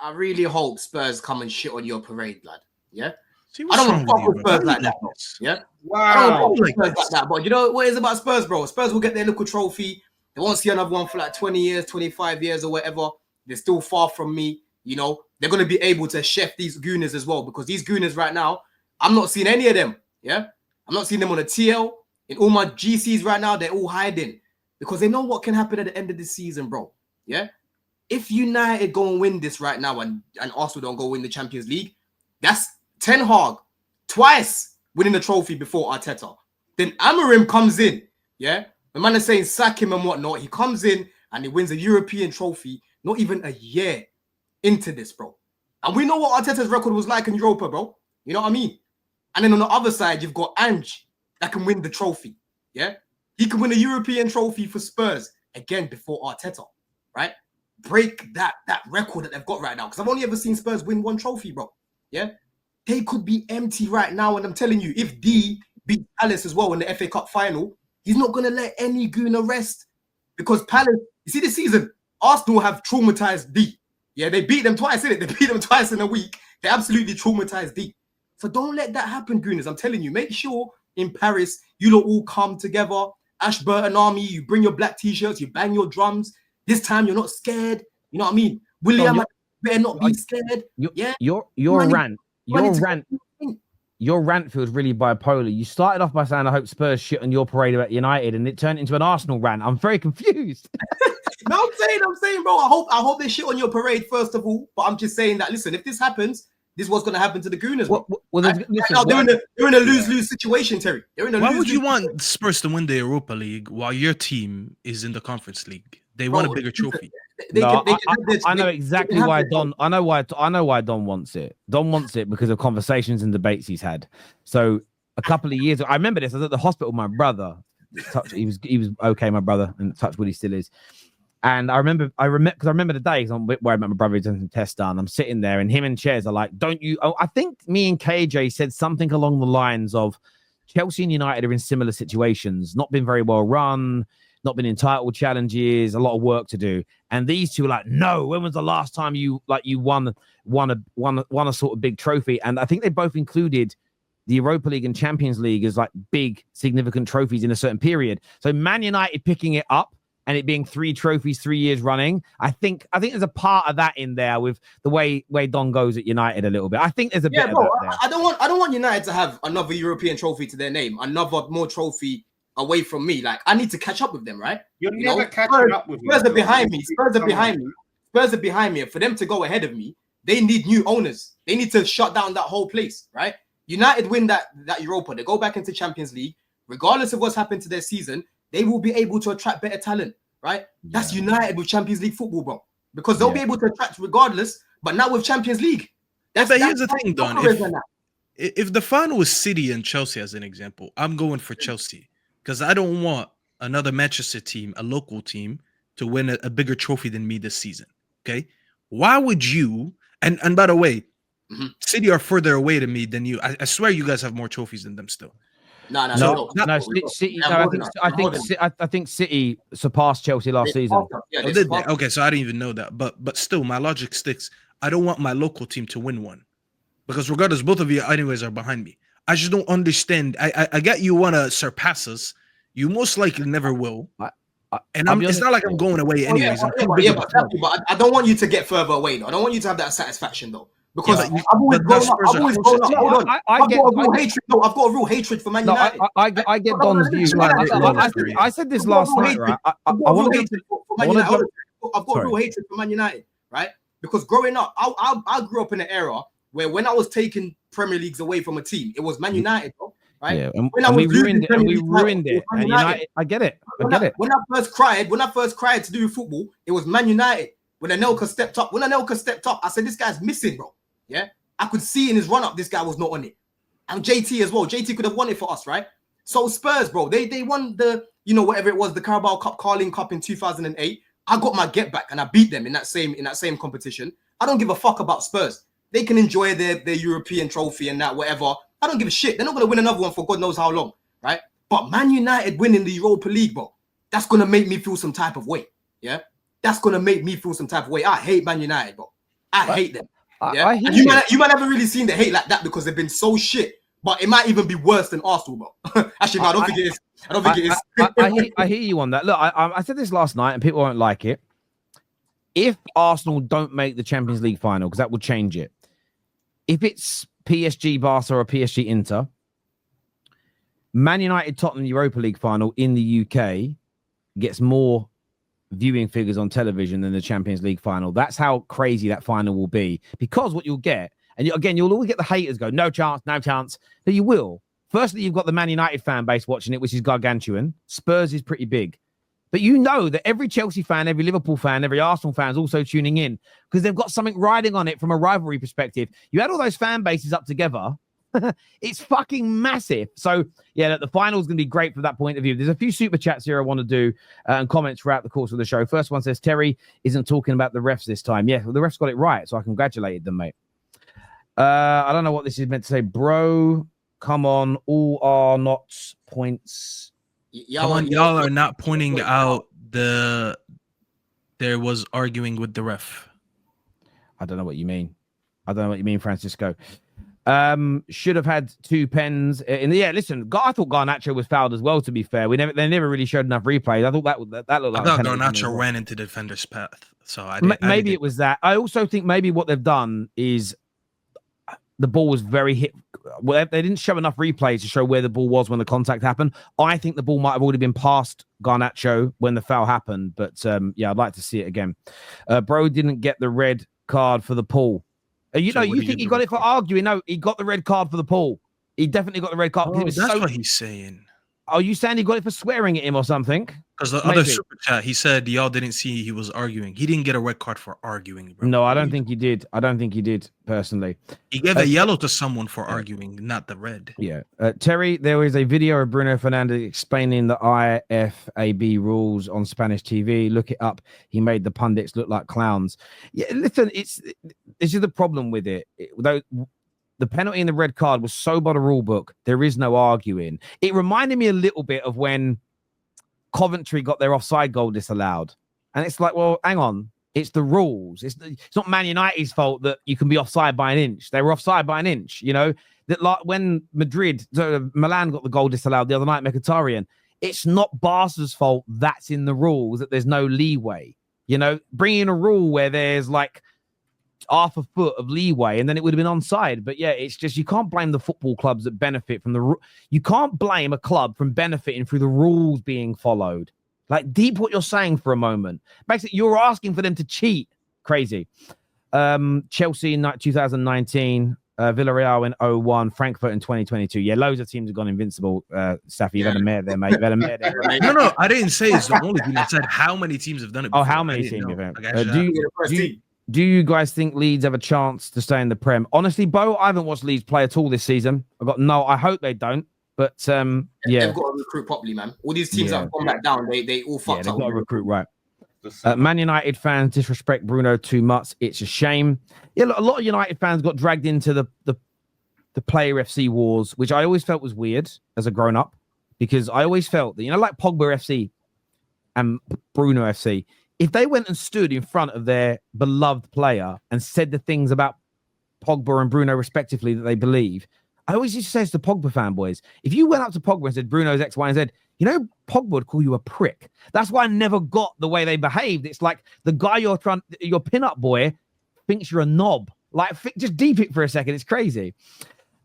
I really hope Spurs come and shit on your parade, lad. Yeah. See, I don't want to fuck with Spurs like that, bro. Yeah. Wow. I don't want to fuck with Spurs like that. But you know what it is about Spurs, bro? Spurs will get their little trophy. They won't see another one for like 20 years, 25 years or whatever. They're still far from me. You know, they're going to be able to chef these gooners as well, because these gooners right now, I'm not seeing any of them. Yeah. I'm not seeing them on the TL. In all my GCs right now, they're all hiding because they know what can happen at the end of the season, bro. Yeah. If United go and win this right now and Arsenal don't go win the Champions League, that's Ten Hag twice winning the trophy before Arteta. Then Amorim comes in. Yeah. The man is saying sack him and whatnot. He comes in and he wins a European trophy, not even a year into this, bro. And we know what Arteta's record was like in Europa, bro. You know what I mean? And then on the other side, you've got Ange that can win the trophy. Yeah? He can win a European trophy for Spurs again before Arteta, right? Break that record that they've got right now. Because I've only ever seen Spurs win one trophy, bro. Yeah? They could be empty right now. And I'm telling you, if D beat Palace as well in the FA Cup final, he's not going to let any gooner rest. Because Palace, you see this season, Arsenal have traumatized D. Yeah, they beat them twice, innit? They beat them twice in a week. They absolutely traumatized D. So don't let that happen, gooners. I'm telling you, make sure in Paris, you lot all come together. Ashburton Army, you bring your black t-shirts, you bang your drums. This time you're not scared. You know what I mean? William better not be scared. Your rant feels really bipolar. You started off by saying, I hope Spurs shit on your parade about United, and it turned into an Arsenal rant. I'm very confused. No, I'm saying, bro, I hope they shit on your parade, first of all. But I'm just saying that, listen, if this happens, this is what's going to happen to the Gooners. They're in a lose-lose situation, Terry. Why would you want Spurs to win the Europa League while your team is in the Conference League? They want a bigger trophy. I know exactly why Don. I know why Don wants it. Don wants it because of conversations and debates he's had. So a couple of years ago, I remember this. I was at the hospital with my brother. He was okay, my brother, and touch wood, he still is. And I remember the days where I met my brother, he's done some tests done. I'm sitting there, and him and Chairs are like, "Don't you?" Oh, I think me and KJ said something along the lines of, "Chelsea and United are in similar situations, not been very well run, not been in title challenges, a lot of work to do." And these two are like, "No, when was the last time you won a sort of big trophy?" And I think they both included the Europa League and Champions League as like big significant trophies in a certain period. So Man United picking it up and it being 3 trophies 3 years running, I think there's a part of that in there with the way Don goes at United a little bit. I think there's a bit of that there. I don't want United to have another European trophy to their name, another more trophy away from me. Like, I need to catch up with them, right? You're never catching up with me. Spurs are behind me. Spurs are behind me. And for them to go ahead of me, they need new owners. They need to shut down that whole place, right? United win that Europa. They go back into Champions League. Regardless of what's happened to their season, they will be able to attract better talent, right? Yeah. That's United with Champions League football, bro. Because they'll be able to attract regardless, but not with Champions League. But here's the thing, Don. If the final was City and Chelsea as an example, I'm going for Chelsea because I don't want another Manchester team, a local team, to win a bigger trophy than me this season. Okay? Why would you? And by the way, City are further away to me than you. I swear you guys have more trophies than them still. No. City. I think City surpassed Chelsea last season. Did they? Okay, so I didn't even know that. But still, my logic sticks. I don't want my local team to win one because regardless, both of you anyways are behind me. I just don't understand. I get you want to surpass us. You most likely never will. It's not like I'm going away anyways. But I don't want you to get further away though. I don't want you to have that satisfaction though. Because I've always grown up. Hold on. I've got a real hatred for Man United. I get Don's view. I said this last night, right? I've got a real hatred for Man United, right? Because growing up, I grew up in an era where when I was taking Premier Leagues away from a team, it was Man United, bro. Right? Yeah, and we ruined it. And United, I get it. When I first cried to do football, it was Man United. When Anelka stepped up, I said, this guy's missing, bro. Yeah, I could see in his run-up, this guy was not on it. And JT as well. JT could have won it for us, right? So Spurs, bro, they won the, whatever it was, the Carabao Cup, Carling Cup in 2008. I got my get back and I beat them in that same competition. I don't give a fuck about Spurs. They can enjoy their European trophy and that, whatever. I don't give a shit. They're not going to win another one for God knows how long, right? But Man United winning the Europa League, bro, that's going to make me feel some type of way, yeah? That's going to make me feel some type of way. I hate Man United, bro. I hate them. Yeah? I hear you might haven't really seen the hate like that because they've been so shit. But it might even be worse than Arsenal, bro. Actually, no, I don't think it is. I don't think it is. I hear you on that. Look, I said this last night, and people won't like it. If Arsenal don't make the Champions League final, because that will change it. If it's PSG Barca or PSG Inter, Man United Tottenham Europa League final in the UK gets more viewing figures on television than the Champions League final. That's how crazy that final will be. Because what you'll get, and again, you'll always get the haters go, no chance, no chance. But you will. Firstly, you've got the Man United fan base watching it, which is gargantuan. Spurs is pretty big. But you know that every Chelsea fan, every Liverpool fan, every Arsenal fan is also tuning in because they've got something riding on it from a rivalry perspective. You add all those fan bases up together, it's fucking massive. So, yeah, the final is going to be great from that point of view. There's a few super chats here I want to do and comments throughout the course of the show. First one says, Terry isn't talking about the refs this time. Yeah, well, the refs got it right, so I congratulated them, mate. I don't know what this is meant to say. Bro, come on. All are not points. Y'all are not pointing out there was arguing with the ref. I don't know what you mean. Francisco. Should have had 2 pens in the listen, I thought Garnacho was fouled as well, to be fair. They never really showed enough replays. I thought that looked like I thought Garnacho ran into the defender's path. So maybe it was that. I also think maybe what they've done is the ball was very hit. Well, they didn't show enough replays to show where the ball was when the contact happened. I think the ball might have already been past Garnacho when the foul happened. But I'd like to see it again. Bro didn't get the red card for the pull. You think he got it for arguing? No, he got the red card for the pull. He definitely got the red card. Oh, that's what he's saying. Are you saying he got it for swearing at him or something? Because the other super chat, he said y'all didn't see he was arguing. He didn't get a red card for arguing, bro. No, I don't think he did. Personally. He gave a yellow to someone for arguing, not the red. Yeah. Terry, there was a video of Bruno Fernandes explaining the IFAB rules on Spanish TV. Look it up. He made the pundits look like clowns. Yeah, listen, this is the problem with it. The penalty and the red card was so by the rule book, there is no arguing. It reminded me a little bit of when Coventry got their offside goal disallowed. And it's like, well, hang on. It's the rules. It's not Man United's fault that you can be offside by an inch. They were offside by an inch, that like when Milan got the goal disallowed the other night, Mkhitaryan, it's not Barca's fault that's in the rules, that there's no leeway. Bring in a rule where there's like half a foot of leeway and then it would have been onside. But yeah, it's just, you can't blame the football clubs that benefit from you can't blame a club from benefiting through the rules being followed. Like, deep what you're saying for a moment. Basically, you're asking for them to cheat. Crazy. Chelsea in 2019, Villarreal in 01, Frankfurt in 2022. Yeah, loads of teams have gone invincible. Safi, you've had a mare there, mate. No, I didn't say it's the only team. I said how many teams have done it before. Oh, how many teams have done it? Do you guys think Leeds have a chance to stay in the Prem? Honestly, Bo, I haven't watched Leeds play at all this season. I hope they don't. But yeah, they've got to recruit properly, man. All these teams that have gone back down, they all fucked up. They've got to recruit right. Man United fans disrespect Bruno too much. It's a shame. Yeah, look, a lot of United fans got dragged into the player FC wars, which I always felt was weird as a grown up, because I always felt that, like Pogba FC and Bruno FC, if they went and stood in front of their beloved player and said the things about Pogba and Bruno respectively that they believe, I always used to say to the Pogba fanboys, if you went up to Pogba and said Bruno's X, Y, and Z, Pogba would call you a prick. That's why I never got the way they behaved. It's like the guy your pin-up boy thinks you're a knob. Like, just deep it for a second. It's crazy.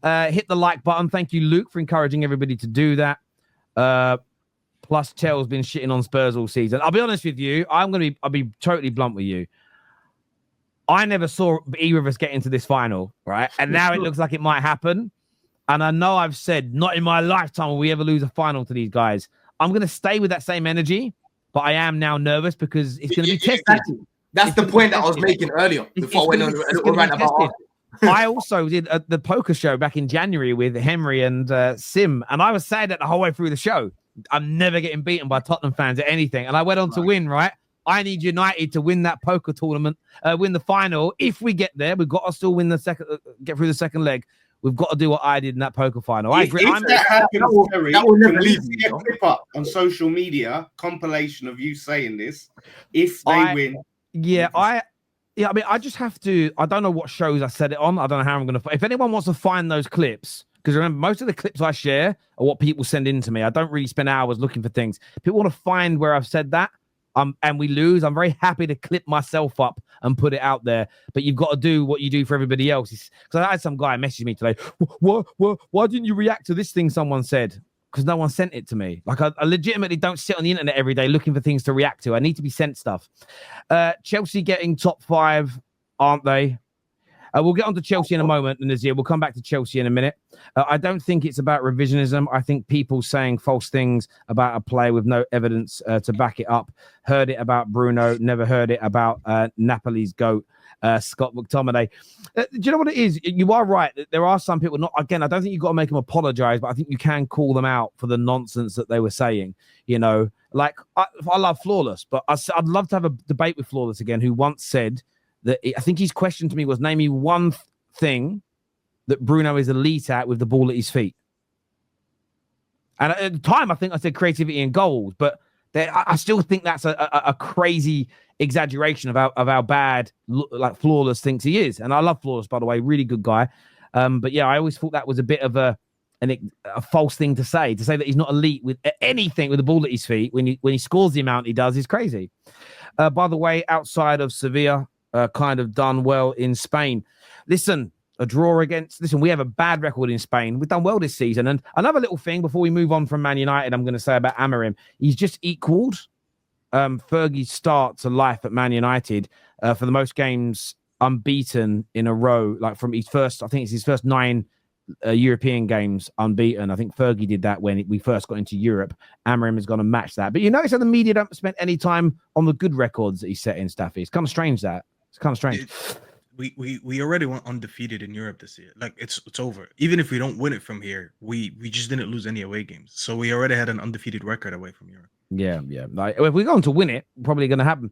Hit the like button. Thank you, Luke, for encouraging everybody to do that. Plus, Chel's been shitting on Spurs all season. I'll be honest with you. I'll be totally blunt with you. I never saw either of us get into this final, right? And now it looks like it might happen. And I know I've said, not in my lifetime will we ever lose a final to these guys. I'm going to stay with that same energy, but I am now nervous because it's going to be tested. Exactly. That's the point that I was making earlier before I went on a little rant about I also did the poker show back in January with Henry and Sim, and I was saying that the whole way through the show. I'm never getting beaten by Tottenham fans at anything. And I went on to win, right? I need United to win that poker tournament, win the final. If we get there, we've got to still win the second, get through the second leg. We've got to do what I did in that poker final. I agree. If that happens, Terry, that will never leave me. A clip up on social media, compilation of you saying this. If they win. Yeah, Yeah, I mean, I just have to. I don't know what shows I said it on. I don't know how I'm going to. If anyone wants to find those clips, because remember, most of the clips I share are what people send in to me. I don't really spend hours looking for things. People want to find where I've said that, and we lose. I'm very happy to clip myself up and put it out there. But you've got to do what you do for everybody else. Because I had some guy message me today. Why didn't you react to this thing someone said? Because no one sent it to me. Like I legitimately don't sit on the internet every day looking for things to react to. I need to be sent stuff. Chelsea getting top 5, aren't they? We'll get on to Chelsea in a moment, Nazir. We'll come back to Chelsea in a minute. I don't think it's about revisionism. I think people saying false things about a player with no evidence to back it up. Heard it about Bruno, never heard it about Napoli's GOAT, Scott McTominay. Do you know what it is? You are right. There are some people, not again, I don't think you've got to make them apologize, but I think you can call them out for the nonsense that they were saying. You know, like I love Flawless, but I'd love to have a debate with Flawless again, who once said that I think his question to me was, name me one thing that Bruno is elite at with the ball at his feet. And at the time, I think I said creativity and goals, but I still think that's a crazy exaggeration of how bad like Flawless thinks he is. And I love Flawless, by the way, really good guy. But yeah, I always thought that was a bit of a false thing to say that he's not elite with anything with the ball at his feet. When he scores the amount he does, is crazy. By the way, outside of Sevilla, kind of done well in Spain. Listen, a draw against... Listen, we have a bad record in Spain. We've done well this season. And another little thing before we move on from Man United, I'm going to say about Amorim. He's just equaled Fergie's start to life at Man United for the most games unbeaten in a row. Like from his first... I think it's his first 9 European games unbeaten. I think Fergie did that when we first got into Europe. Amorim is going to match that. But you notice how the media don't spend any time on the good records that he's set in, Staffy. It's kind of strange that. It's kind of strange. We already went undefeated in Europe this year. Like it's over. Even if we don't win it from here, we just didn't lose any away games. So we already had an undefeated record away from Europe. Yeah. Like if we're going to win it, probably going to happen.